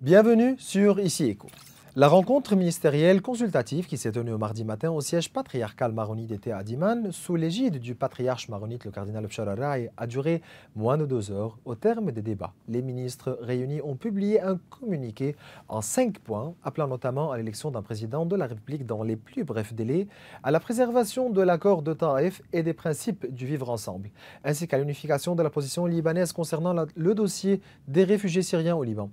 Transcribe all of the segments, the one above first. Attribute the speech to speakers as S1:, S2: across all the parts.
S1: Bienvenue sur Ici Écho. La rencontre ministérielle consultative qui s'est tenue au mardi matin au siège patriarcal maronite d'été à Diman, sous l'égide du patriarche maronite, le cardinal Bchara Rai, a duré moins de 2 heures. Au terme des débats, les ministres réunis ont publié un communiqué en 5 points, appelant notamment à l'élection d'un président de la République dans les plus brefs délais, à la préservation de l'accord de Taïf et des principes du vivre ensemble, ainsi qu'à l'unification de la position libanaise concernant le dossier des réfugiés syriens au Liban.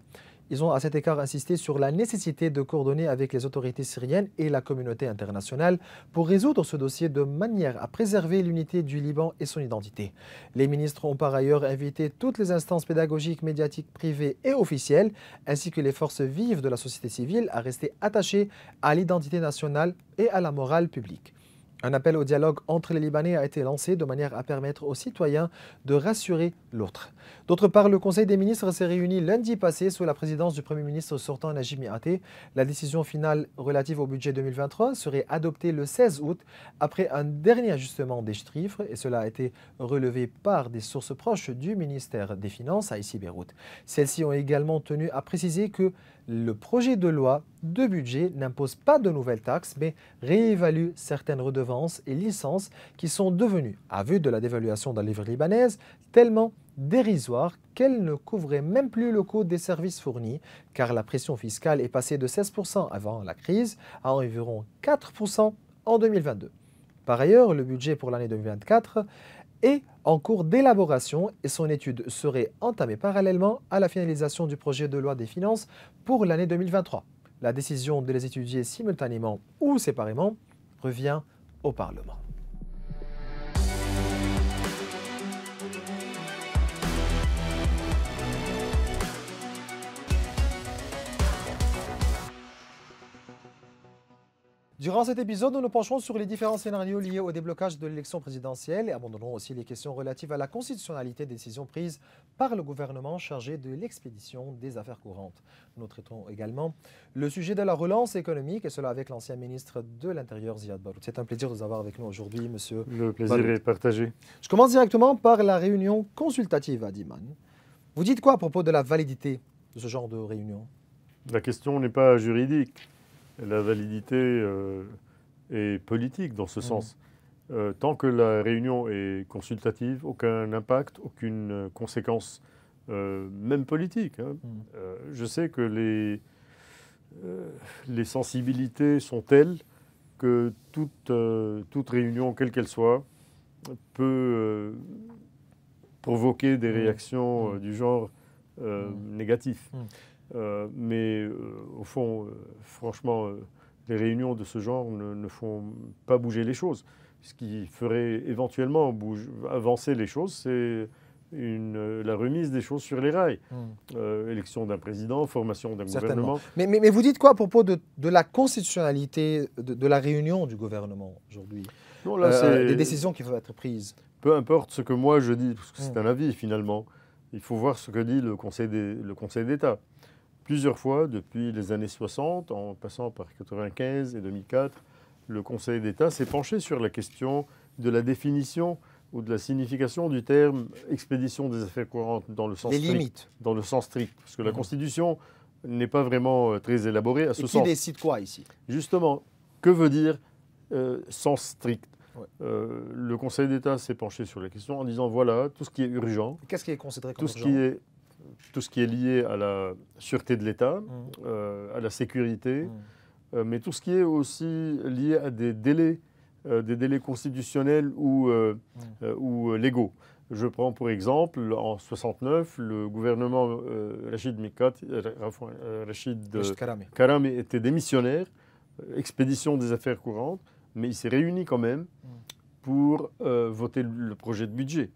S1: Ils ont à cet égard insisté sur la nécessité de coordonner avec les autorités syriennes et la communauté internationale pour résoudre ce dossier de manière à préserver l'unité du Liban et son identité. Les ministres ont par ailleurs invité toutes les instances pédagogiques, médiatiques, privées et officielles, ainsi que les forces vives de la société civile à rester attachées à l'identité nationale et à la morale publique. Un appel au dialogue entre les Libanais a été lancé de manière à permettre aux citoyens de rassurer l'autre. D'autre part, le Conseil des ministres s'est réuni lundi passé sous la présidence du Premier ministre sortant Najib Mikati. La décision finale relative au budget 2023 serait adoptée le 16 août après un dernier ajustement des chiffres, et cela a été relevé par des sources proches du ministère des Finances à ici Beyrouth. Celles-ci ont également tenu à préciser que le projet de loi de budget n'impose pas de nouvelles taxes, mais réévalue certaines redevances et licences qui sont devenues, à vue de la dévaluation de la livre libanaise, tellement dérisoires qu'elles ne couvraient même plus le coût des services fournis, car la pression fiscale est passée de 16% avant la crise à environ 4% en 2022. Par ailleurs, le budget pour l'année 2024 est en cours d'élaboration et son étude serait entamée parallèlement à la finalisation du projet de loi des finances pour l'année 2023. La décision de les étudier simultanément ou séparément revient au Parlement. Durant cet épisode, nous nous pencherons sur les différents scénarios liés au déblocage de l'élection présidentielle et abandonnerons aussi les questions relatives à la constitutionnalité des décisions prises par le gouvernement chargé de l'expédition des affaires courantes. Nous traiterons également le sujet de la relance économique et cela avec l'ancien ministre de l'Intérieur, Ziad Baroud. C'est un plaisir de vous avoir avec nous aujourd'hui, monsieur.
S2: Le plaisir est partagé.
S1: Je commence directement par la réunion consultative à Diman. Vous dites quoi à propos de la validité de ce genre de réunion?
S2: La question n'est pas juridique. La validité est politique dans ce sens. Tant que la réunion est consultative, aucun impact, aucune conséquence, même politique. Je sais que les sensibilités sont telles que toute réunion, quelle qu'elle soit, peut provoquer des réactions du genre négatif. Mais au fond, franchement, les réunions de ce genre ne font pas bouger les choses. Ce qui ferait éventuellement avancer les choses, c'est la remise des choses sur les rails. Élection d'un président, formation d'un gouvernement.
S1: Mais vous dites quoi à propos de la constitutionnalité de la réunion du gouvernement aujourd'hui?
S2: Non, là, c'est
S1: des décisions qui peuvent être prises.
S2: Peu importe ce que moi je dis, parce que c'est un avis finalement. Il faut voir ce que dit le Conseil d'État. Plusieurs fois, depuis les années 60, en passant par 1995 et 2004, le Conseil d'État s'est penché sur la question de la définition ou de la signification du terme expédition des affaires courantes dans le sens strict.
S1: Limites.
S2: Dans le sens strict. Parce que la Constitution n'est pas vraiment très élaborée à ce sens.
S1: Qui décide quoi ici?
S2: Justement, que veut dire sens strict? Le Conseil d'État s'est penché sur la question en disant voilà, tout ce qui est urgent.
S1: Qu'est-ce qui est considéré comme urgent?
S2: Tout ce qui est lié à la sûreté de l'État, à la sécurité, mais tout ce qui est aussi lié à des délais constitutionnels ou légaux. Je prends pour exemple, en 1969, le gouvernement Rachid Karami était démissionnaire, expédition des affaires courantes, mais il s'est réuni quand même pour voter le projet de budget.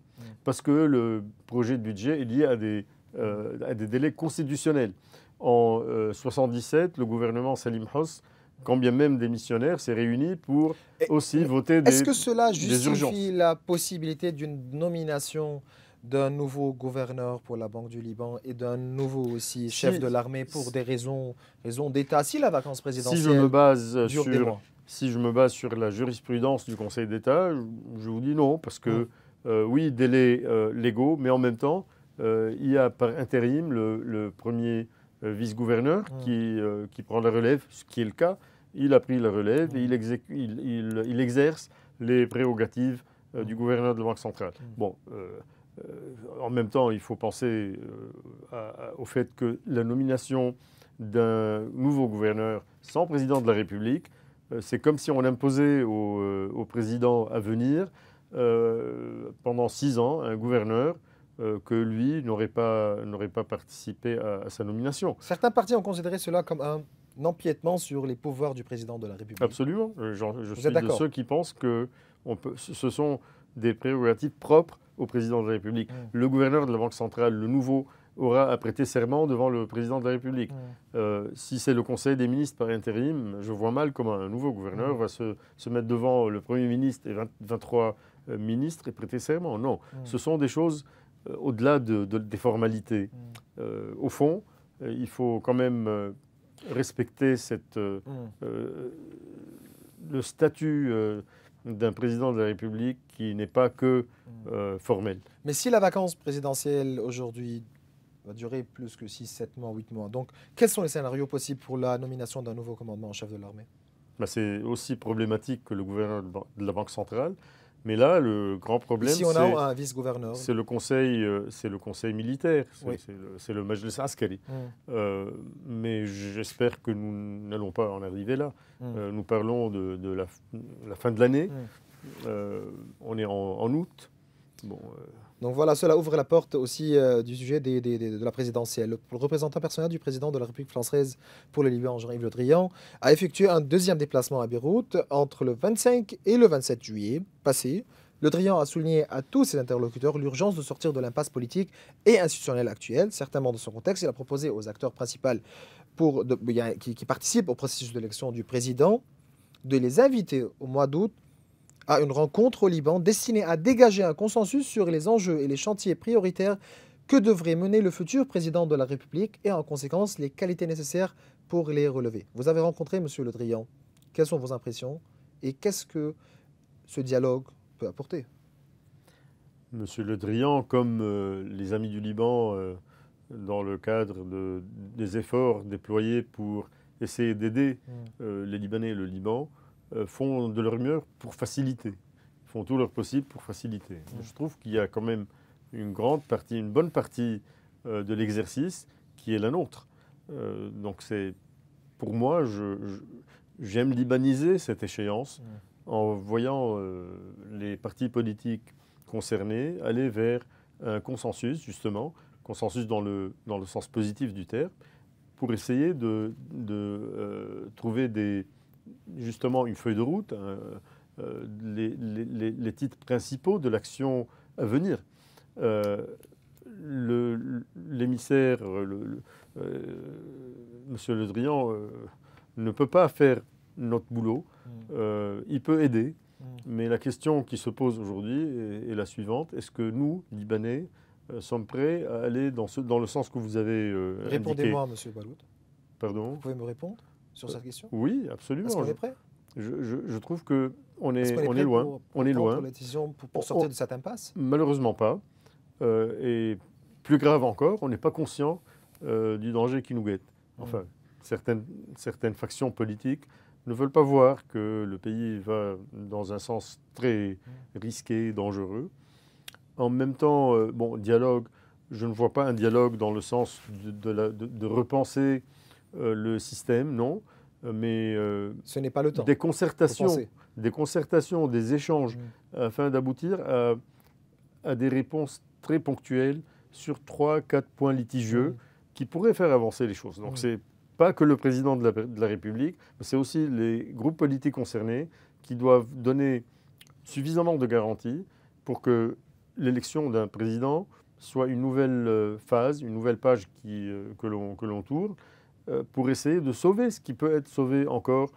S2: Parce que le projet de budget est lié à des délais constitutionnels. En 1977, le gouvernement Salim Hoss, quand bien même démissionnaire, s'est réuni pour aussi voter des urgences.
S1: Est-ce que cela justifie la possibilité d'une nomination d'un nouveau gouverneur pour la Banque du Liban et d'un nouveau aussi chef de l'armée pour des raisons d'État si la vacance présidentielle
S2: si je me base sur la jurisprudence du Conseil d'État, je vous dis non, parce que oui, délais légaux, mais en même temps, il y a par intérim le premier vice-gouverneur qui prend la relève, ce qui est le cas. Il a pris la relève et il exerce les prérogatives du gouverneur de la Banque centrale. Bon, en même temps, il faut penser au fait que la nomination d'un nouveau gouverneur sans président de la République, c'est comme si on imposait au président à venir pendant 6 ans un gouverneur que lui n'aurait pas participé à sa nomination.
S1: Certains partis ont considéré cela comme un empiètement sur les pouvoirs du président de la République.
S2: Absolument. Je suis de ceux qui pensent que ce sont des prérogatives propres au président de la République. Le gouverneur de la Banque centrale, le nouveau, aura à prêter serment devant le président de la République. Si c'est le Conseil des ministres par intérim, je vois mal comment un nouveau gouverneur va se mettre devant le Premier ministre et 23 ministres et prêter serment. Non, ce sont des choses au-delà des formalités. Au fond, il faut quand même respecter le statut d'un président de la République qui n'est pas que formel.
S1: Mais si la vacance présidentielle aujourd'hui va durer plus que 6, 7 mois, 8 mois, donc quels sont les scénarios possibles pour la nomination d'un nouveau commandement en chef de l'armée?
S2: C'est aussi problématique que le gouverneur de la Banque centrale. Mais là, le grand problème,
S1: si on a un vice-gouverneur,
S2: c'est le conseil militaire, c'est le Majlis Askari. Mais j'espère que nous n'allons pas en arriver là. Nous parlons de la fin de l'année. On est en août. Bon,
S1: donc voilà, cela ouvre la porte aussi du sujet de la présidentielle. Le représentant personnel du président de la République française pour le Liban, Jean-Yves Le Drian, a effectué un deuxième déplacement à Beyrouth entre le 25 et le 27 juillet passé. Le Drian a souligné à tous ses interlocuteurs l'urgence de sortir de l'impasse politique et institutionnelle actuelle. Certainement, dans son contexte, il a proposé aux acteurs principaux qui participent au processus d'élection du président de les inviter au mois d'août à une rencontre au Liban destinée à dégager un consensus sur les enjeux et les chantiers prioritaires que devrait mener le futur président de la République et en conséquence les qualités nécessaires pour les relever. Vous avez rencontré M. Le Drian. Quelles sont vos impressions et qu'est-ce que ce dialogue peut apporter?
S2: M. Le Drian, comme les Amis du Liban, dans le cadre des efforts déployés pour essayer d'aider les Libanais et le Liban, font de leur mieux pour faciliter, font tout leur possible pour faciliter. Je trouve qu'il y a quand même une bonne partie de l'exercice qui est la nôtre. Donc pour moi, j'aime libaniser cette échéance en voyant les partis politiques concernés aller vers un consensus, justement, consensus dans le sens positif du terme, pour essayer de trouver justement une feuille de route, les titres principaux de l'action à venir. L'émissaire, Monsieur Le Drian, ne peut pas faire notre boulot. Il peut aider, mais la question qui se pose aujourd'hui est la suivante. Est-ce que nous, Libanais, sommes prêts à aller dans le sens que vous avez indiqué?
S1: Répondez-moi, Monsieur Balout.
S2: Pardon?
S1: Vous pouvez me répondre sur cette question?
S2: Oui, absolument.
S1: Est-ce qu'on est prêt?
S2: Je trouve qu'on est loin.
S1: On est loin. Pour sortir de cette impasse?
S2: Malheureusement pas. Et plus grave encore, on n'est pas conscient du danger qui nous guette. Enfin, certaines factions politiques ne veulent pas voir que le pays va dans un sens très risqué, dangereux. En même temps, dialogue, je ne vois pas un dialogue dans le sens de repenser le système, non. Mais
S1: ce n'est pas le temps.
S2: Des concertations, des échanges, afin d'aboutir à des réponses très ponctuelles sur 3-4 points litigieux qui pourraient faire avancer les choses. Donc c'est pas que le président de la République, mais c'est aussi les groupes politiques concernés qui doivent donner suffisamment de garanties pour que l'élection d'un président soit une nouvelle phase, une nouvelle page que l'on tourne, pour essayer de sauver ce qui peut être sauvé encore,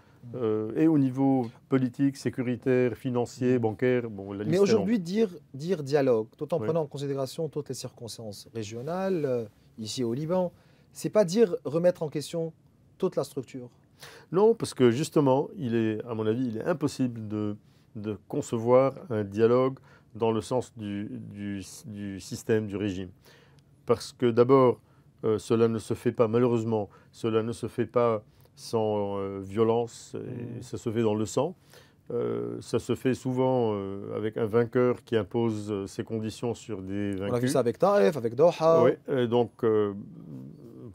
S2: et au niveau politique, sécuritaire, financier, bancaire. La liste.
S1: Mais aujourd'hui, dire dialogue, tout en prenant en considération toutes les circonstances régionales, ici au Liban, c'est pas dire remettre en question toute la structure.
S2: Non, parce que justement, à mon avis, il est impossible de concevoir un dialogue dans le sens du système, du régime. Parce que d'abord, Cela ne se fait pas, malheureusement, cela ne se fait pas sans violence, et ça se fait dans le sang. Ça se fait souvent avec un vainqueur qui impose ses conditions sur des vaincus.
S1: On a vu ça avec Taïf, avec Doha.
S2: Oui, et donc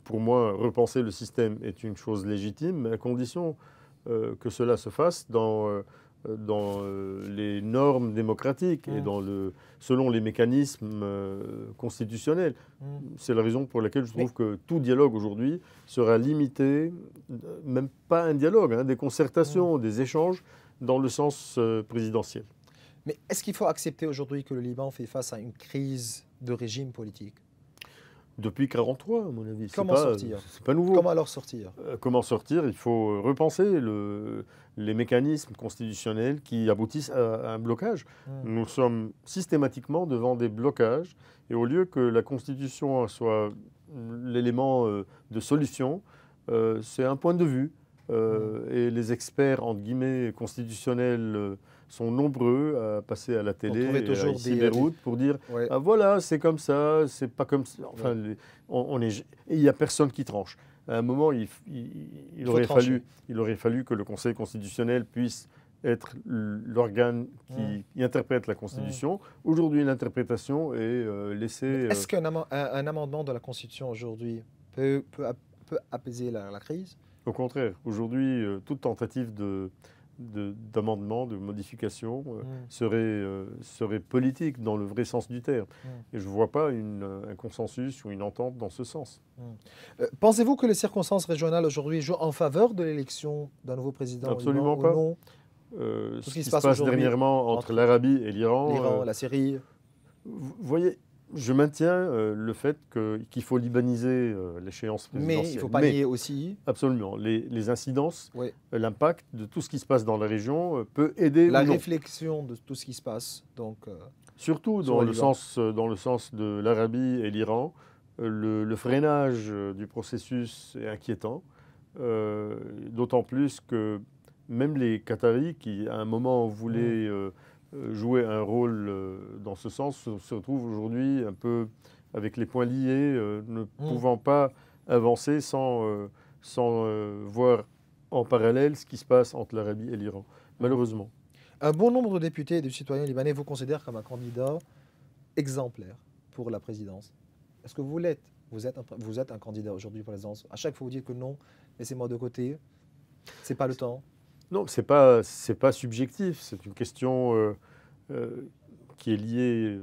S2: pour moi, repenser le système est une chose légitime, mais à condition que cela se fasse dans les normes démocratiques et selon les mécanismes constitutionnels. C'est la raison pour laquelle je trouve que tout dialogue aujourd'hui sera limité, même pas un dialogue, hein, des concertations, des échanges, dans le sens présidentiel.
S1: Mais est-ce qu'il faut accepter aujourd'hui que le Liban fait face à une crise de régime politique?
S2: Depuis 1943, à mon avis.
S1: Comment sortir?
S2: C'est pas nouveau.
S1: Comment alors sortir?
S2: Comment sortir? Il faut repenser les mécanismes constitutionnels qui aboutissent à un blocage. Nous sommes systématiquement devant des blocages et au lieu que la Constitution soit l'élément de solution, c'est un point de vue. Et les experts, entre guillemets, constitutionnels sont nombreux à passer à la télé et à ici Beyrouth pour dire ah, voilà, c'est comme ça, c'est pas comme ça. Enfin, et il n'y a personne qui tranche. À un moment, il aurait fallu que le Conseil constitutionnel puisse être l'organe qui interprète la Constitution. Aujourd'hui, l'interprétation est laissée...
S1: Est-ce qu'un amendement de la Constitution aujourd'hui peut apaiser la crise?
S2: Au contraire, aujourd'hui, toute tentative d'amendement, de modification serait politique dans le vrai sens du terme. Et je ne vois pas un consensus ou une entente dans ce sens.
S1: Pensez-vous que les circonstances régionales aujourd'hui jouent en faveur de l'élection d'un nouveau président?
S2: Absolument pas. Tout ce qui se passe dernièrement entre l'Arabie et l'Iran,
S1: la Syrie.
S2: Vous voyez, je maintiens le fait qu'il faut libaniser l'échéance présidentielle.
S1: Mais il ne faut pas nier aussi.
S2: Absolument. Les incidences, l'impact de tout ce qui se passe dans la région peut aider.
S1: La réflexion de tout ce qui se passe. Donc,
S2: surtout dans le sens de l'Arabie et l'Iran, le freinage du processus est inquiétant. D'autant plus que même les Qataris, qui à un moment voulaient jouer un rôle dans ce sens, se retrouvent aujourd'hui un peu avec les poings liés, ne pouvant pas avancer sans voir en parallèle ce qui se passe entre l'Arabie et l'Iran, malheureusement.
S1: Un bon nombre de députés et de citoyens libanais vous considèrent comme un candidat exemplaire pour la présidence. Est-ce que vous l'êtes? Vous êtes un candidat aujourd'hui pour la présidence. À chaque fois, vous dites que non, laissez-moi de côté. C'est pas le temps.
S2: Non, c'est pas subjectif. C'est une question qui est liée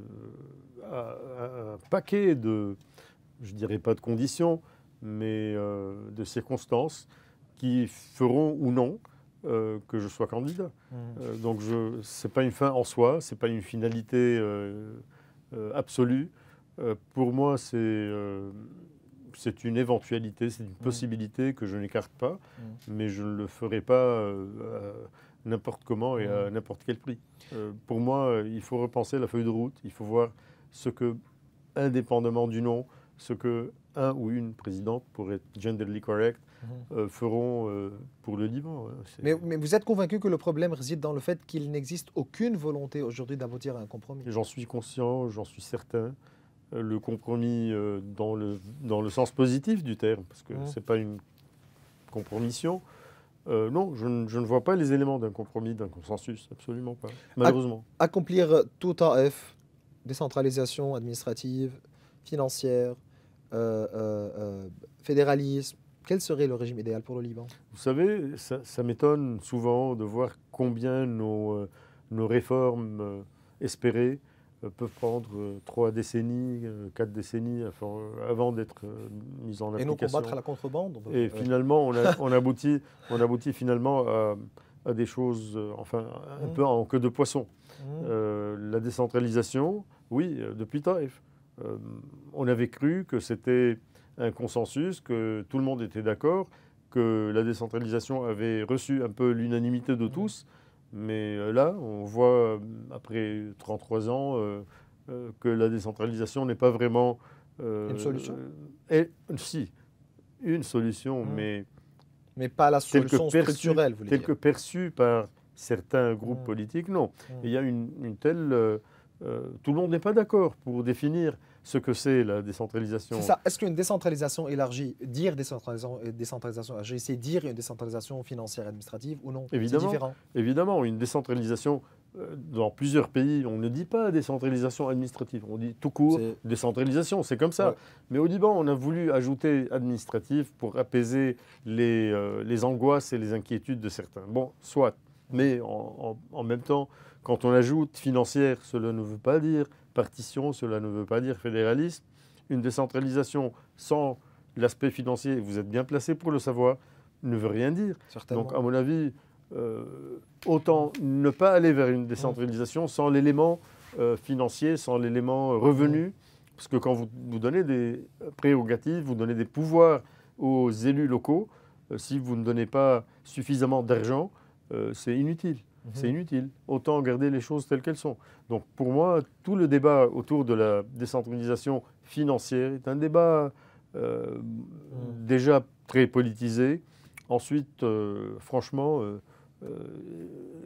S2: à un paquet de, je dirais pas de conditions, mais de circonstances qui feront ou non que je sois candidat. Donc, c'est pas une fin en soi, c'est pas une finalité absolue. Pour moi, c'est une éventualité, c'est une possibilité que je n'écarte pas, mais je ne le ferai pas n'importe comment et à n'importe quel prix. Pour moi, il faut repenser la feuille de route, il faut voir ce que, indépendamment du nom, ce que un ou une présidente, pour être genderly correct, feront pour le Liban.
S1: Mais vous êtes convaincu que le problème réside dans le fait qu'il n'existe aucune volonté aujourd'hui d'aboutir à un compromis?
S2: J'en suis conscient, j'en suis certain. Le compromis dans le sens positif du terme, parce que ce n'est pas une compromission. Non, je ne vois pas les éléments d'un compromis, d'un consensus, absolument pas, malheureusement.
S1: Accomplir tout AF, décentralisation administrative, financière, fédéralisme, quel serait le régime idéal pour le Liban?
S2: Vous savez, ça m'étonne souvent de voir combien nos réformes espérées peuvent prendre 3 décennies, 4 décennies avant d'être mises en application.
S1: Et nous combattre la contrebande.
S2: Et finalement, on aboutit finalement à des choses, un peu en queue de poisson. La décentralisation, oui, depuis Taïf. On avait cru que c'était un consensus, que tout le monde était d'accord, que la décentralisation avait reçu un peu l'unanimité de tous. Mais là, on voit, après 33 ans, que la décentralisation n'est pas vraiment...
S1: une solution
S2: Si, une solution, mais
S1: pas la solution structurelle, vous voulez dire.
S2: Telle que perçue par certains groupes politiques, non. Il y a une telle... tout le monde n'est pas d'accord pour définir ce que c'est la décentralisation.
S1: C'est ça. Est-ce qu'une décentralisation élargie, dire décentralisation élargie, c'est dire une décentralisation financière et administrative ou non? C'est différent.
S2: Évidemment, une décentralisation, dans plusieurs pays, on ne dit pas décentralisation administrative, on dit tout court décentralisation, c'est comme ça. Ouais. Mais au Liban, on a voulu ajouter administratif pour apaiser les angoisses et les inquiétudes de certains. Bon, soit. Mais en même temps, quand on ajoute financière, cela ne veut pas dire partition, cela ne veut pas dire fédéralisme. Une décentralisation sans l'aspect financier, vous êtes bien placé pour le savoir, ne veut rien dire.
S1: Certainement.
S2: Donc, à mon avis, autant ne pas aller vers une décentralisation sans l'élément financier, sans l'élément revenu. Parce que quand vous donnez des prérogatives, vous donnez des pouvoirs aux élus locaux, si vous ne donnez pas suffisamment d'argent, c'est inutile. C'est inutile. Autant garder les choses telles qu'elles sont. Donc pour moi, tout le débat autour de la décentralisation financière est un débat déjà très politisé. Ensuite, franchement,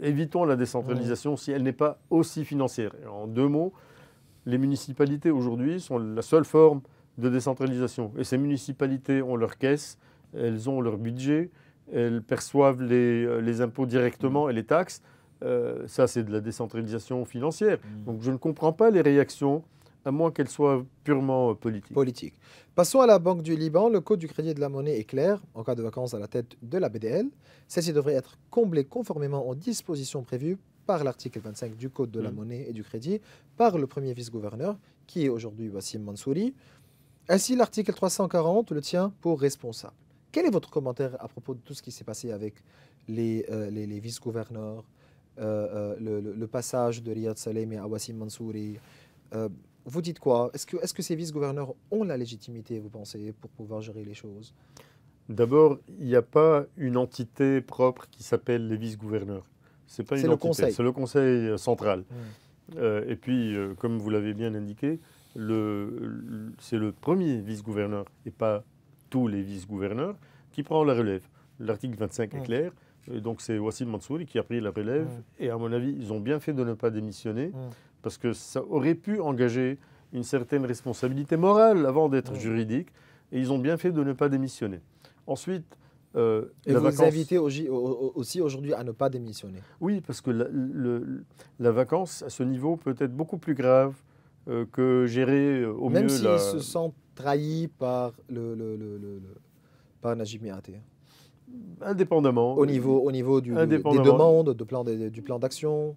S2: évitons la décentralisation si elle n'est pas aussi financière. Et en deux mots, les municipalités aujourd'hui sont la seule forme de décentralisation. Et ces municipalités ont leur caisse, elles ont leur budget, elles perçoivent les impôts directement et les taxes. Ça, c'est de la décentralisation financière. Donc, je ne comprends pas les réactions, à moins qu'elles soient purement politiques.
S1: Passons à la Banque du Liban. Le code du crédit et de la monnaie est clair. En cas de vacances à la tête de la BDL, celle-ci devrait être comblée conformément aux dispositions prévues par l'article 25 du code de la monnaie et du crédit par le premier vice-gouverneur, qui est aujourd'hui Wassim Mansouri. Ainsi, l'article 340 le tient pour responsable. Quel est votre commentaire à propos de tout ce qui s'est passé avec les vice-gouverneurs, le passage de Riyad Salemi à Wassim Mansouri? Vous dites quoi? Est-ce que ces vice-gouverneurs ont la légitimité, vous pensez, pour pouvoir gérer les choses?
S2: D'abord, il n'y a pas une entité propre qui s'appelle les vice-gouverneurs. C'est pas une entité, c'est le conseil central. Et puis, comme vous l'avez bien indiqué, c'est le premier vice-gouverneur et pas tous les vice-gouverneurs qui prend la relève. L'article 25 est clair, et donc c'est Wassim Mansouri qui a pris la relève, et à mon avis, ils ont bien fait de ne pas démissionner, parce que ça aurait pu engager une certaine responsabilité morale avant d'être juridique, et ils ont bien fait de ne pas démissionner. Ensuite,
S1: et vous invitez aussi aujourd'hui à ne pas démissionner.
S2: Oui, parce que la vacance, à ce niveau, peut être beaucoup plus grave que gérer au mieux...
S1: Même s'ils se sentent trahis par par Najib Mikati.
S2: Indépendamment.
S1: Au niveau des demandes, du plan d'action.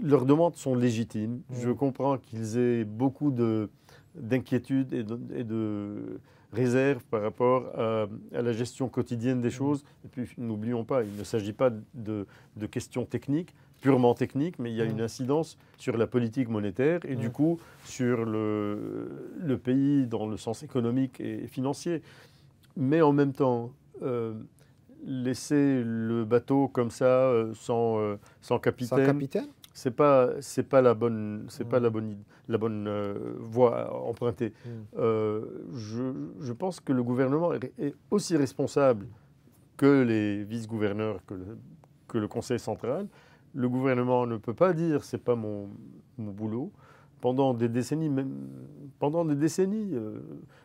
S2: Leurs demandes sont légitimes. Je comprends qu'ils aient beaucoup d'inquiétudes et de réserves par rapport à la gestion quotidienne des choses. Et puis, n'oublions pas, il ne s'agit pas de questions techniques, purement techniques, mais il y a une incidence sur la politique monétaire et du coup sur le pays dans le sens économique et financier. Mais en même temps, laisser le bateau comme ça, sans capitaine, c'est pas la bonne voie à emprunter. Je pense que le gouvernement est aussi responsable que les vice-gouverneurs, que le Conseil central. Le gouvernement ne peut pas dire c'est pas mon boulot. Pendant des décennies,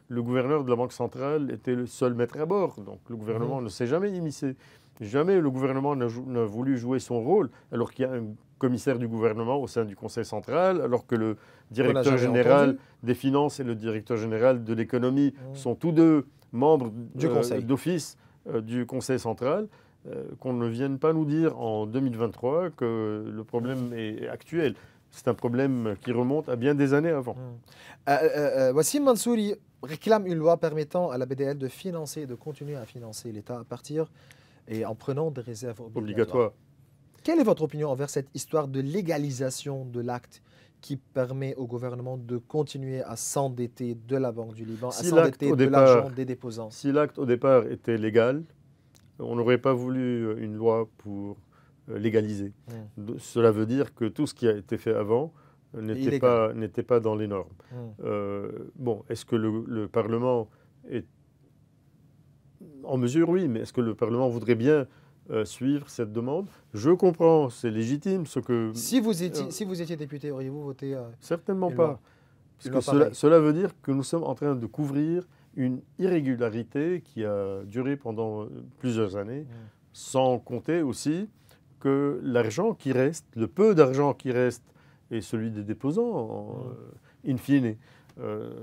S2: le gouverneur de la Banque centrale était le seul maître à bord. Donc le gouvernement ne s'est jamais immiscé. Jamais le gouvernement n'a voulu jouer son rôle, alors qu'il y a un commissaire du gouvernement au sein du Conseil central, alors que le directeur général des finances et le directeur général de l'économie sont tous deux membres d'office du Conseil central. Qu'on ne vienne pas nous dire en 2023 que le problème est actuel. C'est un problème qui remonte à bien des années avant.
S1: Wassim Mansouri réclame une loi permettant à la BDL de financer, de continuer à financer l'État à partir et en prenant des réserves obligatoires. Quelle est votre opinion envers cette histoire de légalisation de l'acte qui permet au gouvernement de continuer à s'endetter de la Banque du Liban, à s'endetter de l'argent des déposants?
S2: Si l'acte au départ était légal, on n'aurait pas voulu une loi pour légaliser. Cela veut dire que tout ce qui a été fait avant n'était pas dans les normes. Bon, est-ce que le Parlement est en mesure? Oui, mais est-ce que le Parlement voudrait bien suivre cette demande? Je comprends, c'est légitime ce que...
S1: Si vous étiez député, auriez-vous voté
S2: certainement pas. Parce que cela veut dire que nous sommes en train de couvrir une irrégularité qui a duré pendant plusieurs années, sans compter aussi que l'argent qui reste, le peu d'argent qui reste, est celui des déposants, in fine.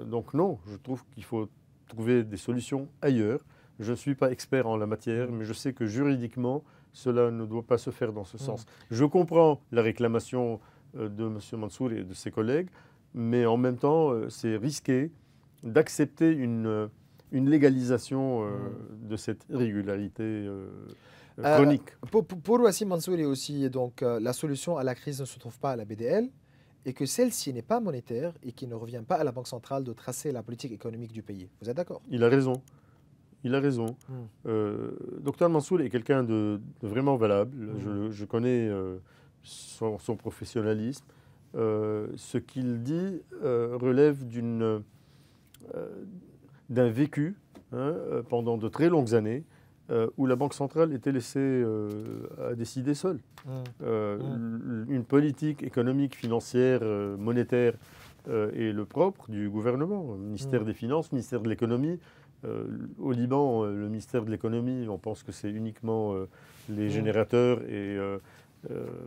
S2: Donc non, je trouve qu'il faut trouver des solutions ailleurs. Je ne suis pas expert en la matière, mais je sais que juridiquement, cela ne doit pas se faire dans ce sens. Je comprends la réclamation de M. Mansour et de ses collègues, mais en même temps, c'est risqué d'accepter une légalisation de cette irrégularité chronique.
S1: Pour Wassim Mansouri aussi, donc, la solution à la crise ne se trouve pas à la BDL et que celle-ci n'est pas monétaire et qu'il ne revient pas à la Banque centrale de tracer la politique économique du pays. Vous êtes d'accord?
S2: Il a raison. Il a raison. Docteur Mansour est quelqu'un de vraiment valable. Je connais son professionnalisme. Ce qu'il dit relève d'un vécu pendant de très longues années où la Banque centrale était laissée à décider seule. Une politique économique, financière, monétaire est le propre du gouvernement, ministère des Finances, ministère de l'économie. Au Liban, le ministère de l'économie, on pense que c'est uniquement les générateurs et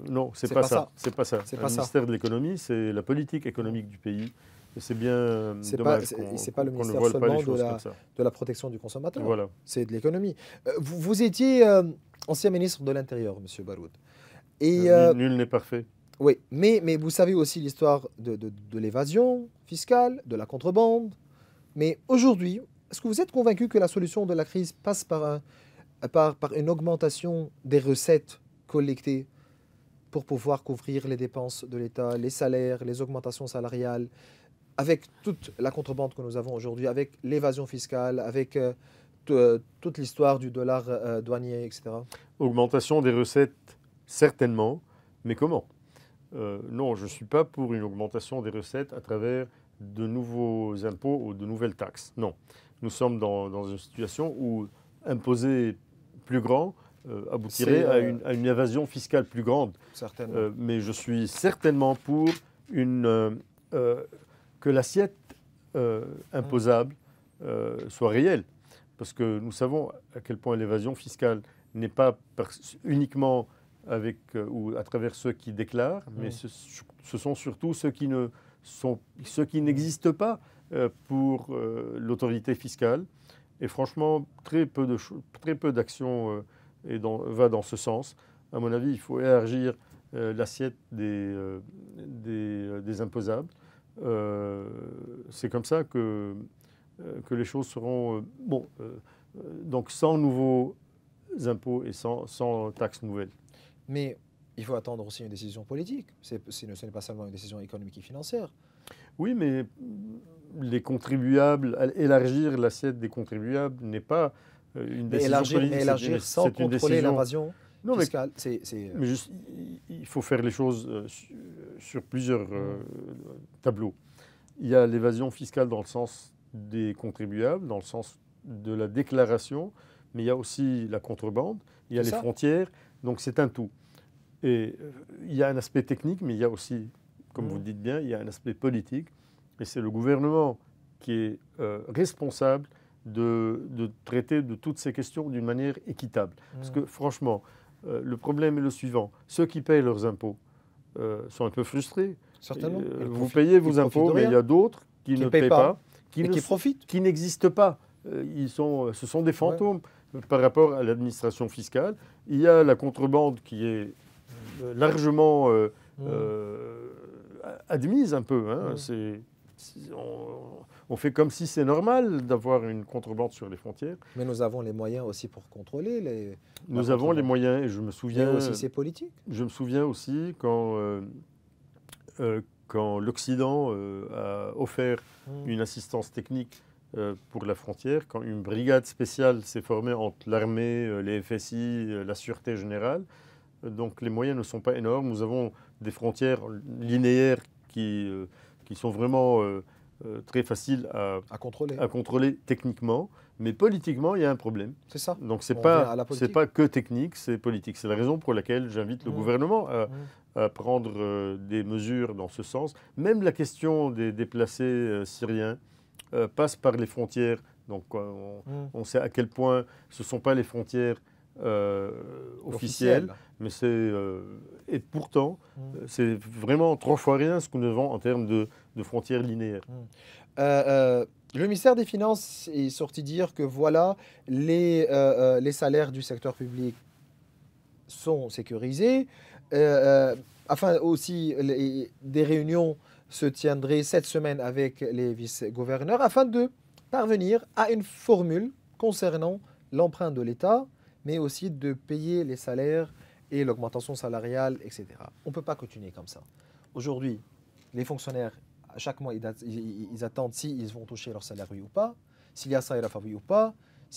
S2: non, c'est pas ça. C'est pas ça. Le ministère de l'économie, c'est la politique économique du pays. Et c'est bien dommage
S1: qu'on ne vole pas les choses comme ça. De la protection du consommateur.
S2: Voilà.
S1: C'est de l'économie. Vous étiez ancien ministre de l'Intérieur, M. Baroud. Et
S2: nul n'est parfait.
S1: Oui, mais vous savez aussi l'histoire de l'évasion fiscale, de la contrebande. Mais aujourd'hui, est-ce que vous êtes convaincu que la solution de la crise passe par une augmentation des recettes collectées pour pouvoir couvrir les dépenses de l'État, les salaires, les augmentations salariales, avec toute la contrebande que nous avons aujourd'hui, avec l'évasion fiscale, avec toute l'histoire du dollar douanier, etc.
S2: Augmentation des recettes, certainement, mais comment? Non, je ne suis pas pour une augmentation des recettes à travers de nouveaux impôts ou de nouvelles taxes. Non. Nous sommes dans une situation où imposer plus grand aboutirait à une évasion fiscale plus grande.
S1: Certainement.
S2: Mais je suis certainement pour que l'assiette imposable soit réelle. Parce que nous savons à quel point l'évasion fiscale n'est pas uniquement avec ou à travers ceux qui déclarent, mais ce sont surtout ceux qui n'existent pas pour l'autorité fiscale. Et franchement, très peu d'actions va dans ce sens. À mon avis, il faut élargir l'assiette des imposables. C'est comme ça que les choses seront... donc sans nouveaux impôts et sans taxes nouvelles.
S1: Mais il faut attendre aussi une décision politique. Ce n'est pas seulement une décision économique et financière.
S2: Oui, mais les contribuables, élargir l'assiette des contribuables n'est pas une décision politique.
S1: Mais élargir sans contrôler l'évasion fiscale,
S2: mais juste, il faut faire les choses sur plusieurs tableaux. Il y a l'évasion fiscale dans le sens des contribuables, dans le sens de la déclaration, mais il y a aussi la contrebande, il y a les frontières, donc c'est un tout. Et il y a un aspect technique, mais il y a aussi, comme vous le dites bien, il y a un aspect politique, et c'est le gouvernement qui est responsable de traiter de toutes ces questions d'une manière équitable. Parce que franchement, le problème est le suivant. Ceux qui payent leurs impôts sont un peu frustrés.
S1: Certainement.
S2: Vous payez vos impôts, mais il y a d'autres qui ne paient pas,
S1: qui profitent.
S2: Qui n'existent pas. Ce sont des fantômes par rapport à l'administration fiscale. Il y a la contrebande qui est largement admise un peu. On fait comme si c'est normal d'avoir une contrebande sur les frontières.
S1: Mais nous avons les moyens aussi pour contrôler
S2: Nous avons les moyens et je me souviens...
S1: Mais aussi c'est politique.
S2: Je me souviens aussi quand l'Occident a offert une assistance technique pour la frontière, quand une brigade spéciale s'est formée entre l'armée, les FSI, la Sûreté générale. Donc les moyens ne sont pas énormes. Nous avons des frontières linéaires qui sont vraiment très facile
S1: À contrôler.
S2: à contrôler techniquement, mais politiquement, il y a un problème.
S1: C'est ça.
S2: Donc,
S1: On revient à la politique.
S2: pas que technique, c'est politique. C'est la raison pour laquelle j'invite le gouvernement à prendre des mesures dans ce sens. Même la question des déplacés syriens passe par les frontières. Donc, on sait à quel point ce ne sont pas les frontières officielles, mais et pourtant, c'est vraiment 3 fois rien ce que nous avons en termes de frontières linéaires.
S1: Le ministère des Finances est sorti dire que voilà, les salaires du secteur public sont sécurisés. Afin aussi, des réunions se tiendraient cette semaine avec les vice-gouverneurs afin de parvenir à une formule concernant l'emprunt de l'État, mais aussi de payer les salaires et l'augmentation salariale, etc. On ne peut pas continuer comme ça. Aujourd'hui, les fonctionnaires, à chaque mois, ils attendent s'ils vont toucher leur salaire oui ou pas, s'il y a ça et la faveur oui ou pas.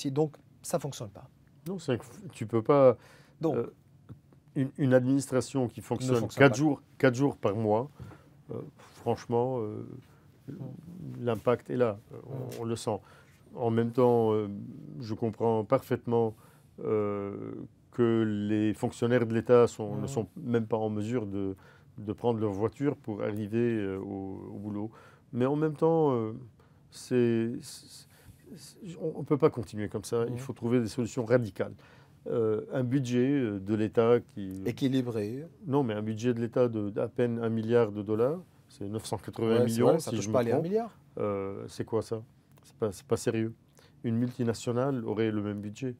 S1: Donc, ça ne fonctionne pas.
S2: Non, tu ne peux pas...
S1: Donc,
S2: une administration qui fonctionne 4 jours par mois, franchement, l'impact est là, on le sent. En même temps, je comprends parfaitement que les fonctionnaires de l'État ne sont même pas en mesure de prendre leur voiture pour arriver au boulot. Mais en même temps, on ne peut pas continuer comme ça. Il faut trouver des solutions radicales. Un budget de l'État qui...
S1: équilibré.
S2: Non, mais un budget de l'État d'à peine $1 milliard, c'est 980 millions,
S1: vrai, ça
S2: si
S1: touche
S2: je
S1: pas
S2: me
S1: les
S2: trompe.
S1: 1 milliard.
S2: C'est quoi ça? C'est pas sérieux. Une multinationale aurait le même budget.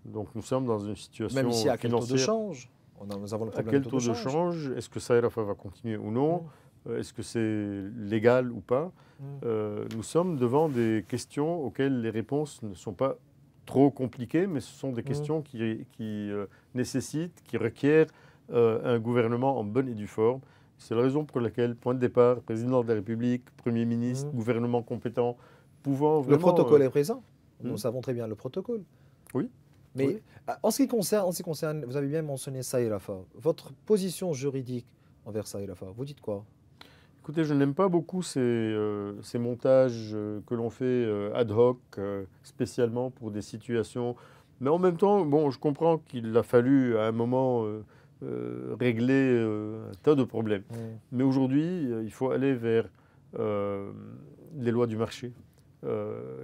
S2: Donc nous sommes dans une situation
S1: Même ici, à quel taux de
S2: financière.
S1: change? Nous avons le
S2: À
S1: problème
S2: quel taux de change? Est-ce que Saïrafa va continuer ou non? Est-ce que c'est légal ou pas? Nous sommes devant des questions auxquelles les réponses ne sont pas trop compliquées, mais ce sont des questions qui nécessitent, qui requièrent un gouvernement en bonne et due forme. C'est la raison pour laquelle, point de départ, président de la République, Premier ministre, gouvernement compétent, pouvant vraiment...
S1: Le protocole est présent. Nous savons très bien le protocole.
S2: Oui.
S1: Mais
S2: oui.
S1: En ce qui concerne, vous avez bien mentionné Saïrafa. Votre position juridique envers Saïrafa, vous dites quoi?
S2: Écoutez, je n'aime pas beaucoup ces montages que l'on fait ad hoc, spécialement pour des situations. Mais en même temps, bon, je comprends qu'il a fallu à un moment régler un tas de problèmes. Mais aujourd'hui, il faut aller vers les lois du marché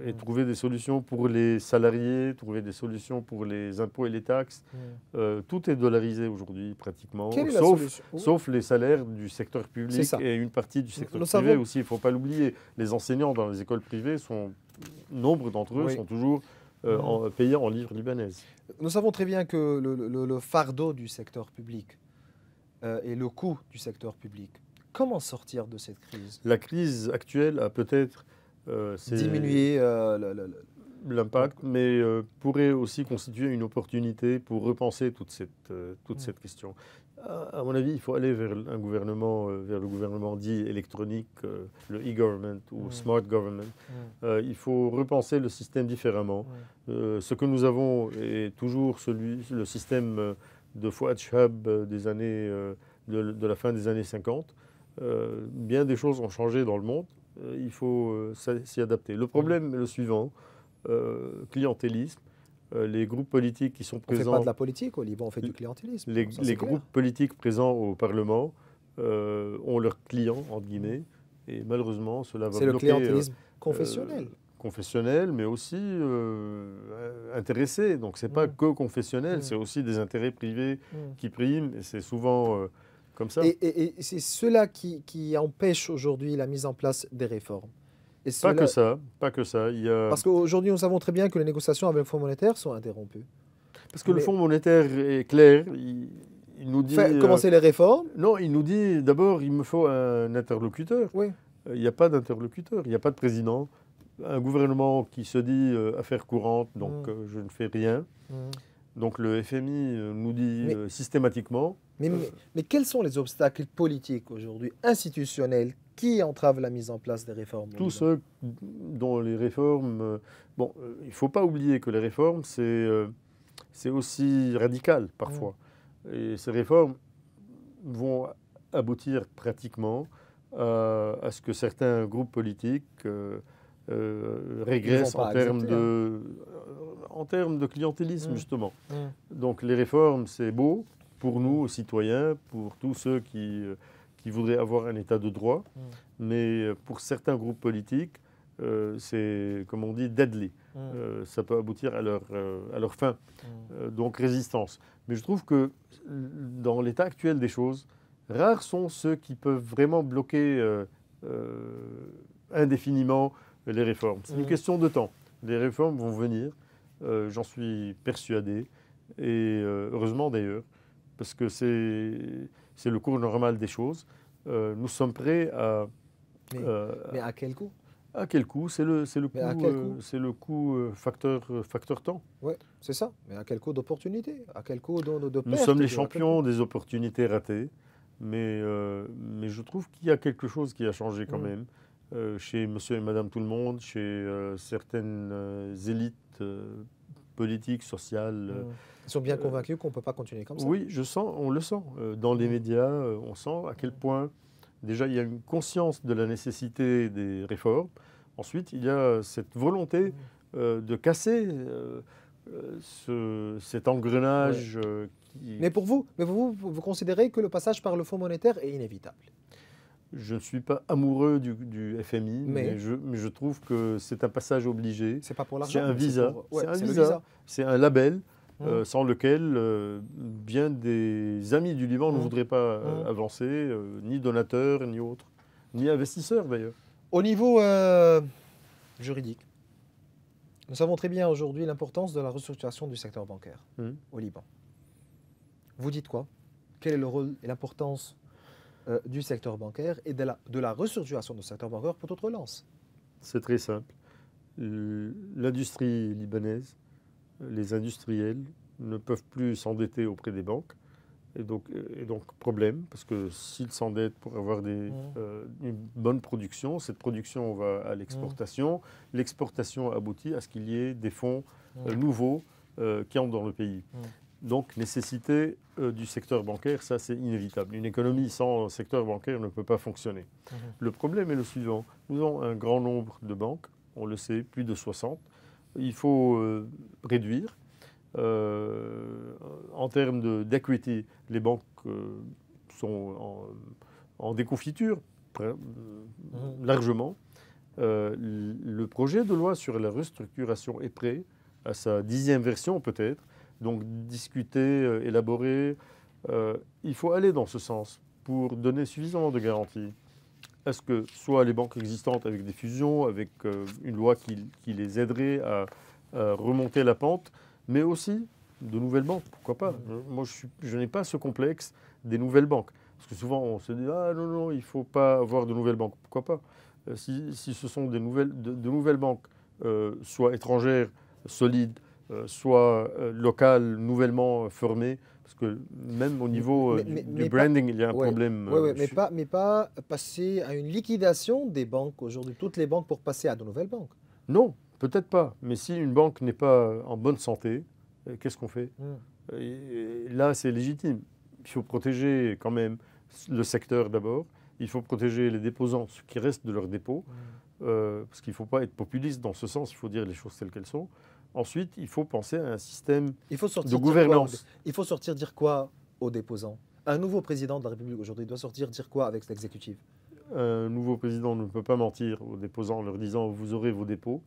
S2: et trouver des solutions pour les salariés, trouver des solutions pour les impôts et les taxes. Tout est dollarisé aujourd'hui pratiquement, sauf les salaires du secteur public et une partie du secteur privé aussi. Il ne faut pas l'oublier. Les enseignants dans les écoles privées, nombre d'entre eux sont toujours payés en livres libanaises.
S1: Nous savons très bien que le fardeau du secteur public et le coût du secteur public. Comment sortir de cette crise?
S2: La crise actuelle a peut-être
S1: diminué
S2: l'impact, mais pourrait aussi constituer une opportunité pour repenser toute cette question. À mon avis, il faut aller vers un gouvernement, vers le gouvernement dit électronique, le e-government ou smart government. Il faut repenser le système différemment. Ce que nous avons est toujours le système de Fouad Chehab des années, de la fin des années 50. Bien des choses ont changé dans le monde. Il faut s'y adapter. Le problème est le suivant, clientélisme. Les groupes politiques qui sont présents...
S1: On ne fait pas de la politique au Liban, on fait du clientélisme.
S2: Les groupes politiques présents au Parlement ont leurs clients, entre guillemets, et malheureusement, cela va bloquer...
S1: C'est le clientélisme confessionnel.
S2: Confessionnel, mais aussi intéressé. Donc, ce n'est pas que confessionnel, c'est aussi des intérêts privés qui priment, et c'est souvent... comme ça.
S1: Et c'est cela qui empêche aujourd'hui la mise en place des réformes.
S2: Pas que ça.
S1: Parce qu'aujourd'hui, nous savons très bien que les négociations avec le Fonds monétaire sont interrompues.
S2: Parce que le Fonds monétaire est clair, il nous dit...
S1: Commencer les réformes?
S2: Non, il nous dit d'abord, il me faut un interlocuteur.
S1: Oui.
S2: Il n'y a pas d'interlocuteur, il n'y a pas de président. Un gouvernement qui se dit affaires courantes, donc je ne fais rien. Donc le FMI nous dit systématiquement...
S1: Mais quels sont les obstacles politiques aujourd'hui, institutionnels, qui entravent la mise en place des réformes?
S2: Tous ceux dont les réformes... il ne faut pas oublier que les réformes, c'est aussi radical parfois. Et ces réformes vont aboutir pratiquement à ce que certains groupes politiques régressent en termes de clientélisme, justement. Donc les réformes, c'est beau pour nous, citoyens, pour tous ceux qui voudraient avoir un état de droit, mais pour certains groupes politiques, c'est, comme on dit, deadly. Ça peut aboutir à leur fin, donc résistance. Mais je trouve que dans l'état actuel des choses, rares sont ceux qui peuvent vraiment bloquer indéfiniment les réformes. C'est une question de temps. Les réformes vont venir, j'en suis persuadé, et heureusement d'ailleurs, parce que c'est le cours normal des choses. Nous sommes prêts à...
S1: Mais à quel coût?
S2: À quel coût? C'est le coût facteur temps.
S1: Oui, c'est ça. Mais à quel coût d'opportunité? À quel coût de perte?
S2: Nous sommes les champions des opportunités ratées, mais je trouve qu'il y a quelque chose qui a changé quand même chez monsieur et madame tout le monde, chez certaines élites politiques, sociales.
S1: Ils sont bien convaincus qu'on ne peut pas continuer comme ça.
S2: Oui, on le sent. Dans les médias, on sent à quel point, déjà, il y a une conscience de la nécessité des réformes. Ensuite, il y a cette volonté de casser cet engrenage.
S1: Mais pour vous, vous considérez que le passage par le Fonds monétaire est inévitable?
S2: Je ne suis pas amoureux du FMI, mais je trouve que c'est un passage obligé.
S1: C'est pas pour l'argent.
S2: C'est un visa.
S1: C'est un
S2: visa. C'est un label sans lequel bien des amis du Liban ne voudraient pas avancer, ni donateurs, ni autres, ni investisseurs d'ailleurs.
S1: Au niveau juridique, nous savons très bien aujourd'hui l'importance de la restructuration du secteur bancaire au Liban. Vous dites quoi? Quel est le rôle et l'importance du secteur bancaire et de la restructuration du secteur bancaire pour toute relance?
S2: C'est très simple. L'industrie libanaise, les industriels ne peuvent plus s'endetter auprès des banques. Et donc problème, parce que s'ils s'endettent pour avoir une bonne production, cette production va à l'exportation. L'exportation aboutit à ce qu'il y ait des fonds nouveaux qui entrent dans le pays. Donc, nécessité du secteur bancaire, ça c'est inévitable. Une économie sans secteur bancaire ne peut pas fonctionner. Le problème est le suivant. Nous avons un grand nombre de banques, on le sait, plus de 60. Il faut réduire. En termes d'equity, les banques sont en déconfiture, largement. Le projet de loi sur la restructuration est prêt, à sa 10e version peut-être. Donc discuter, élaborer, il faut aller dans ce sens pour donner suffisamment de garanties. Est-ce que soit les banques existantes avec des fusions, avec une loi qui les aiderait à remonter la pente, mais aussi de nouvelles banques, pourquoi pas? Moi, je n'ai pas ce complexe des nouvelles banques. Parce que souvent, on se dit « Ah non, il ne faut pas avoir de nouvelles banques. » Pourquoi pas? Si ce sont de nouvelles banques, soit étrangères, solides, soit locales, nouvellement formées, parce que même au niveau du branding, il y a un problème.
S1: Mais pas passer à une liquidation des banques aujourd'hui, toutes les banques, pour passer à de nouvelles banques.
S2: Non, peut-être pas. Mais si une banque n'est pas en bonne santé, qu'est-ce qu'on fait? Et là, c'est légitime. Il faut protéger quand même le secteur d'abord. Il faut protéger les déposants, ce qui reste de leurs dépôts, parce qu'il ne faut pas être populiste dans ce sens, il faut dire les choses telles qu'elles sont. Ensuite, il faut penser à un système de gouvernance.
S1: Il faut sortir dire quoi aux déposants? Un nouveau président de la République aujourd'hui doit sortir dire quoi avec l'exécutif?
S2: Un nouveau président ne peut pas mentir aux déposants en leur disant « vous aurez vos dépôts ».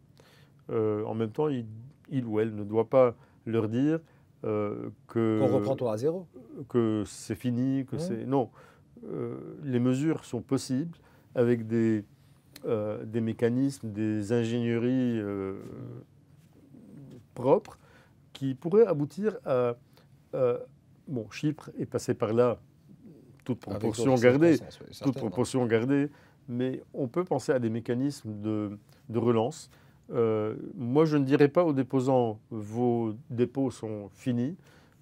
S2: En même temps, il ou elle ne doit pas leur dire qu'on
S1: reprend tout à zéro,
S2: que c'est fini, que c'est... Non, les mesures sont possibles avec des mécanismes, des ingénieries propres qui pourraient aboutir à... bon, Chypre est passé par là, toute proportion gardée, mais on peut penser à des mécanismes de relance. Moi, je ne dirais pas aux déposants « vos dépôts sont finis »,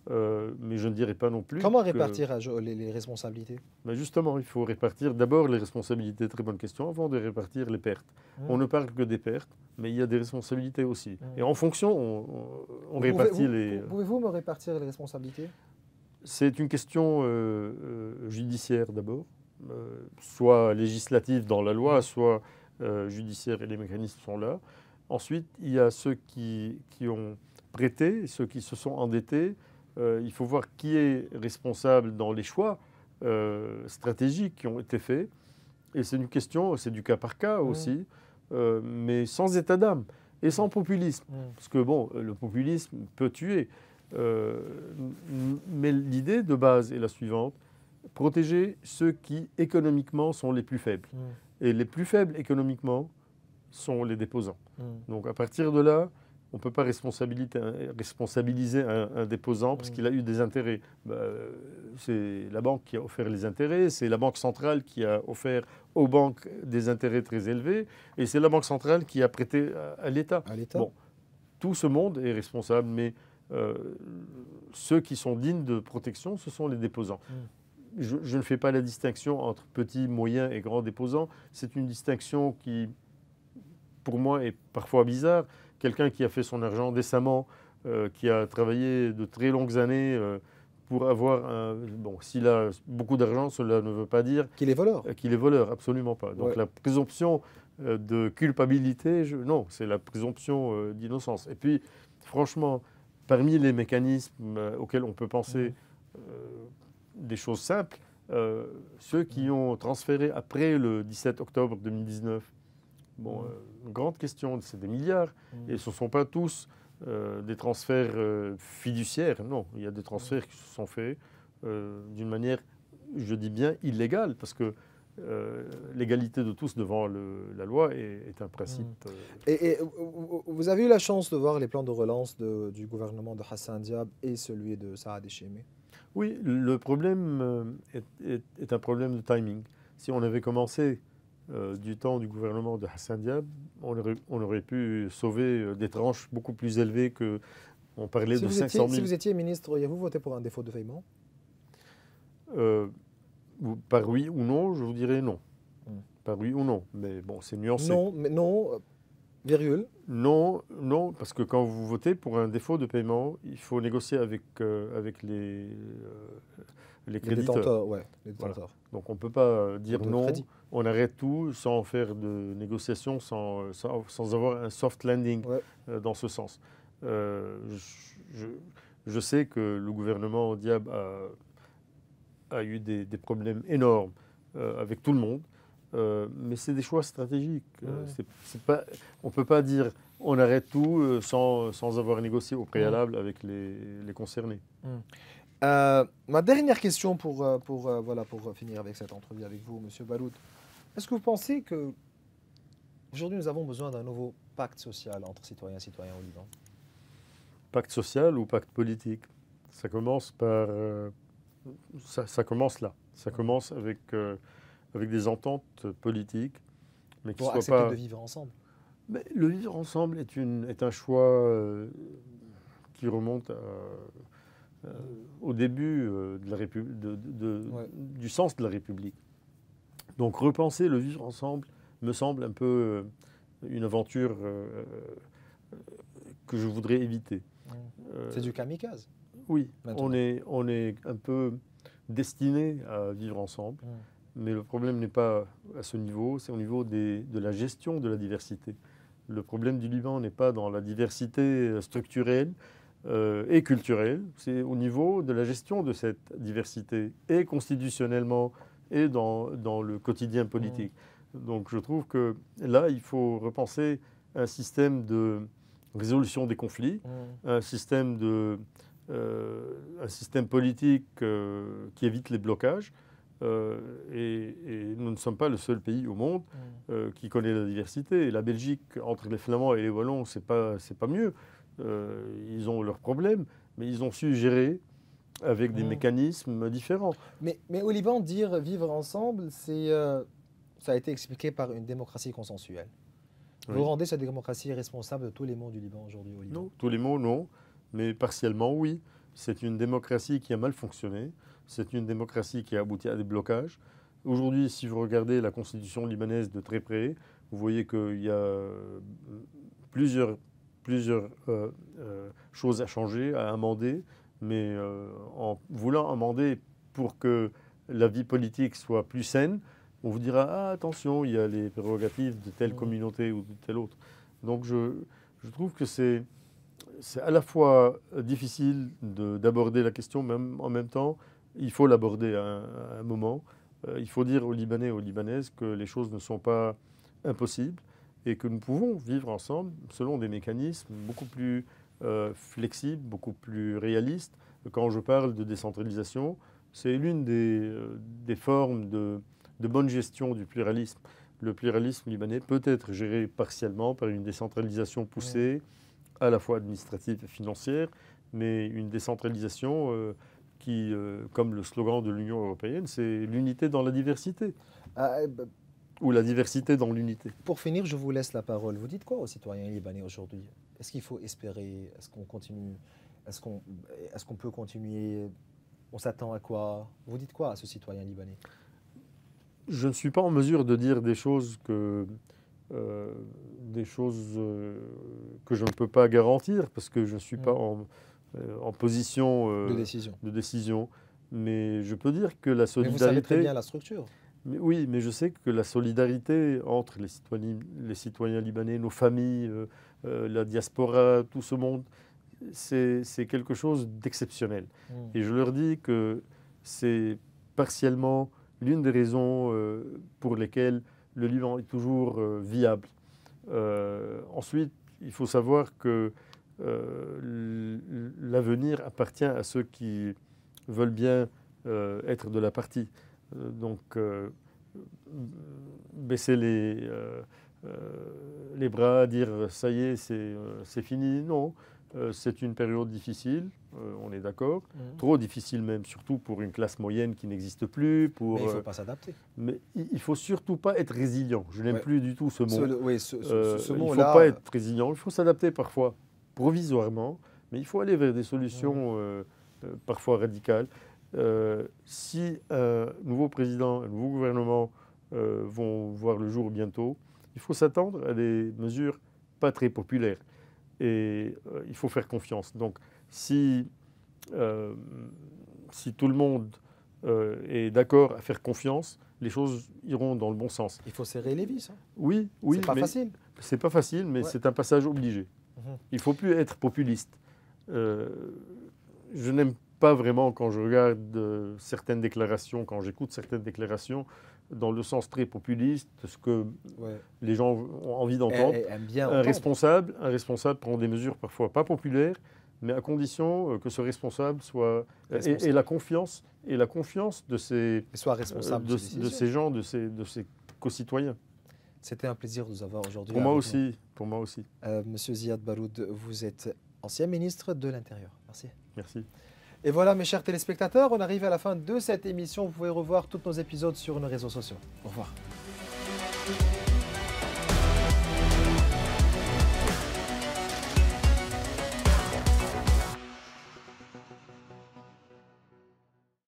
S2: mais je ne dirais pas non plus...
S1: Comment répartir les responsabilités?
S2: Ben justement, il faut répartir d'abord les responsabilités, très bonne question, avant de répartir les pertes. On ne parle que des pertes, mais il y a des responsabilités aussi. Et en fonction, on répartit les...
S1: Pouvez-vous me répartir les responsabilités?
S2: C'est une question judiciaire d'abord. soit législative dans la loi, soit judiciaire, et les mécanismes sont là. Ensuite, il y a ceux qui ont prêté, ceux qui se sont endettés. Il faut voir qui est responsable dans les choix stratégiques qui ont été faits. Et c'est une question, c'est du cas par cas aussi, mais sans état d'âme et sans populisme. Parce que bon, le populisme peut tuer. Mais l'idée de base est la suivante: protéger ceux qui économiquement sont les plus faibles. Et les plus faibles économiquement sont les déposants. Donc à partir de là, on ne peut pas responsabiliser un déposant parce qu'il a eu des intérêts. C'est la banque qui a offert les intérêts, c'est la banque centrale qui a offert aux banques des intérêts très élevés, et c'est la banque centrale qui a prêté à l'État. Bon, tout ce monde est responsable, mais ceux qui sont dignes de protection, ce sont les déposants. Je ne fais pas la distinction entre petits, moyens et grands déposants. C'est une distinction qui, pour moi, est parfois bizarre. Quelqu'un qui a fait son argent décemment, qui a travaillé de très longues années pour avoir un... Bon, s'il a beaucoup d'argent, cela ne veut pas dire...
S1: Qu'il est voleur.
S2: Qu'il est voleur, absolument pas. Donc la présomption de culpabilité, non, c'est la présomption d'innocence. Et puis, franchement, parmi les mécanismes auxquels on peut penser des choses simples, ceux qui ont transféré après le 17 octobre 2019, bon, une grande question, c'est des milliards, et ce ne sont pas tous des transferts fiduciaires, non, il y a des transferts qui se sont faits d'une manière, je dis bien, illégale, parce que l'égalité de tous devant la loi est un principe.
S1: Et vous avez eu la chance de voir les plans de relance du gouvernement de Hassan Diab et celui de Saad Echeme?
S2: Oui, le problème est un problème de timing. Si on avait commencé du temps du gouvernement de Hassan Diab, on aurait pu sauver des tranches beaucoup plus élevées que... On parlait de 500 000.
S1: Si vous étiez ministre, auriez-vous voté pour un défaut de paiement?
S2: Par oui ou non, je vous dirais non. Par oui ou non, mais bon, c'est nuancé.
S1: Non, mais non, virgule.
S2: Non, non, parce que quand vous votez pour un défaut de paiement, il faut négocier avec les créditeurs.
S1: Les détenteurs.
S2: Voilà. Donc on ne peut pas dire non, on arrête tout sans faire de négociation, sans avoir un soft landing dans ce sens. Je sais que le gouvernement Diab a eu des problèmes énormes avec tout le monde, mais c'est des choix stratégiques. On ne peut pas dire on arrête tout sans avoir négocié au préalable avec les concernés.
S1: Ma dernière question pour finir avec cette entrevue avec vous, M. Balout. Est-ce que vous pensez qu'aujourd'hui nous avons besoin d'un nouveau pacte social entre citoyens et citoyens au Liban?
S2: Pacte social ou pacte politique? Ça commence par... ça commence là. Ça commence avec des ententes politiques. Mais qui
S1: pour
S2: soient
S1: accepter
S2: pas...
S1: de vivre ensemble.
S2: Mais le vivre ensemble est un choix qui remonte au début de la du sens de la République. Donc repenser le vivre ensemble me semble un peu une aventure que je voudrais éviter.
S1: C'est du kamikaze.
S2: Oui, on est un peu destiné à vivre ensemble, mais le problème n'est pas à ce niveau, c'est au niveau de la gestion de la diversité. Le problème du Liban n'est pas dans la diversité structurelle et culturelle, c'est au niveau de la gestion de cette diversité, et constitutionnellement, et dans le quotidien politique. Donc je trouve que là, il faut repenser un système de résolution des conflits, un système politique qui évite les blocages. Et nous ne sommes pas le seul pays au monde qui connaît la diversité. Et la Belgique, entre les Flamands et les Wallons, c'est pas mieux. Ils ont leurs problèmes, mais ils ont su gérer avec des mécanismes différents.
S1: Mais au Liban, dire vivre ensemble, ça a été expliqué par une démocratie consensuelle. Vous rendez cette démocratie responsable de tous les maux du Liban aujourd'hui au Liban?
S2: Non, tous les maux, non. Mais partiellement, oui. C'est une démocratie qui a mal fonctionné. C'est une démocratie qui a abouti à des blocages. Aujourd'hui, si vous regardez la constitution libanaise de très près, vous voyez qu'il y a plusieurs choses à changer, à amender. Mais en voulant amender pour que la vie politique soit plus saine, on vous dira ah, attention, il y a les prérogatives de telle communauté ou de telle autre. Donc je trouve que c'est à la fois difficile d'aborder la question, mais en même temps, il faut l'aborder à un moment. Il faut dire aux Libanais et aux Libanaises que les choses ne sont pas impossibles et que nous pouvons vivre ensemble selon des mécanismes beaucoup plus flexibles, beaucoup plus réalistes. Quand je parle de décentralisation, c'est l'une des formes de bonne gestion du pluralisme. Le pluralisme libanais peut être géré partiellement par une décentralisation poussée, à la fois administrative et financière, mais une décentralisation qui, comme le slogan de l'Union européenne, c'est l'unité dans la diversité. Ou la diversité dans l'unité.
S1: Pour finir, je vous laisse la parole. Vous dites quoi aux citoyens libanais aujourd'hui? Est-ce qu'il faut espérer? Est-ce qu'on continue? Est-ce qu'on peut continuer? On s'attend à quoi? Vous dites quoi à ce citoyen libanais?
S2: Je ne suis pas en mesure de dire des choses que je ne peux pas garantir parce que je ne suis pas en position de décision. Mais je peux dire que la solidarité...
S1: Mais vous savez très bien la structure.
S2: Oui, mais je sais que la solidarité entre les citoyens libanais, nos familles, la diaspora, tout ce monde, c'est quelque chose d'exceptionnel. Et je leur dis que c'est partiellement l'une des raisons pour lesquelles le Liban est toujours viable. Ensuite, il faut savoir que l'avenir appartient à ceux qui veulent bien être de la partie. Donc, baisser les bras, dire ça y est, c'est fini, non. C'est une période difficile, on est d'accord. Trop difficile même, surtout pour une classe moyenne qui n'existe plus.
S1: Mais il ne faut pas s'adapter.
S2: Mais il ne faut surtout pas être résilient. Je n'aime plus du tout ce mot.
S1: Ce mot-là...
S2: Il ne faut pas être résilient, il faut s'adapter parfois provisoirement, mais il faut aller vers des solutions parfois radicales. Si un nouveau président, un nouveau gouvernement vont voir le jour bientôt, il faut s'attendre à des mesures pas très populaires. Et il faut faire confiance. Donc, si tout le monde est d'accord à faire confiance, les choses iront dans le bon sens.
S1: Il faut serrer les vis. Hein.
S2: Oui.
S1: C'est pas facile.
S2: C'est pas facile, mais c'est un passage obligé. Il ne faut plus être populiste. Je n'aime pas vraiment quand je regarde certaines déclarations, quand j'écoute certaines déclarations, dans le sens très populiste, ce que les gens ont envie d'entendre. Un responsable prend des mesures parfois pas populaires, mais à condition que ce responsable soit et la confiance de ces gens, de ces co-citoyens.
S1: C'était un plaisir de vous avoir aujourd'hui.
S2: Pour moi aussi.
S1: Monsieur Ziad Baroud, vous êtes ancien ministre de l'Intérieur. Merci.
S2: Merci.
S1: Et voilà, mes chers téléspectateurs, on arrive à la fin de cette émission. Vous pouvez revoir tous nos épisodes sur nos réseaux sociaux. Au revoir.